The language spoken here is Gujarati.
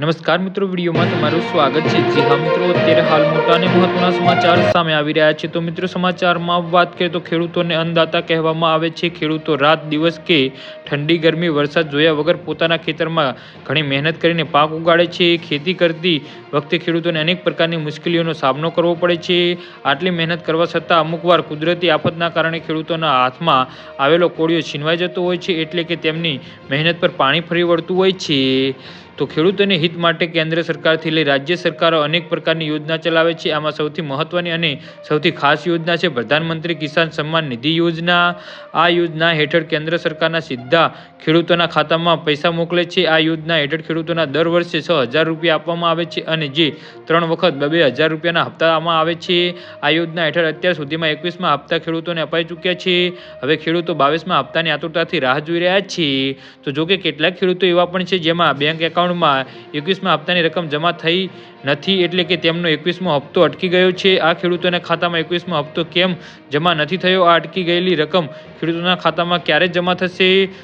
નમસ્કાર મિત્રો, વિડીયોમાં તમારું સ્વાગત છે। જી હા મિત્રો, અત્યારે હાલ મોટા અને મહત્વના સમાચાર સામે આવી રહ્યા છે। તો મિત્રો, સમાચારમાં વાત કરીએ તો ખેડૂતોને અન્નદાતા કહેવામાં આવે છે। ખેડૂતો રાત દિવસ કે ઠંડી ગરમી વરસાદ જોયા વગર પોતાના ખેતરમાં ઘણી મહેનત કરીને પાક ઉગાડે છે। ખેતી કરતી વખતે ખેડૂતોને અનેક પ્રકારની મુશ્કેલીઓનો સામનો કરવો પડે છે। આટલી મહેનત કરવા છતાં અમુકવાર કુદરતી આફતના કારણે ખેડૂતોના હાથમાં આવેલો કોળિયો છીનવાઈ જતો હોય છે, એટલે કે તેમની મહેનત પર પાણી ફરી વળતું હોય છે। તો ખેડૂતોને હિત માટે કેન્દ્ર સરકારથી લઈ રાજ્ય સરકારો અનેક પ્રકારની યોજના ચલાવે છે। આમાં સૌથી મહત્વની અને સૌથી ખાસ યોજના છે પ્રધાનમંત્રી કિસાન સન્માન નિધિ યોજના। આ યોજના હેઠળ કેન્દ્ર સરકારના સીધા ખેડૂતોના ખાતામાં પૈસા મોકલે છે। આ યોજના હેઠળ ખેડૂતોના દર વર્ષે 6,000 રૂપિયા આપવામાં આવે છે અને જે 3 વખત 2,000 રૂપિયાના હપ્તામાં આવે છે। આ યોજના હેઠળ અત્યાર સુધીમાં 21મા હપ્તા ખેડૂતોને અપાઈ ચૂક્યા છે। હવે ખેડૂતો 22મા હપ્તાની આતુરતાથી રાહ જોઈ રહ્યા છે। તો જોકે કેટલાક ખેડૂતો એવા પણ છે જેમાં બેંક એકાઉન્ટમાં 21મા હપ્તાની રકમ જમા થઈ નથી, એટલે કે તેમનો 21મો હપ્તો અટકી ગયો છે। આ ખેડૂતોના ખાતામાં 21મો હપ્તો કેમ જમા નથી થયો? આ અટકી ગયેલી રકમ ખેડૂતોના ખાતામાં ક્યારે જમા થશે?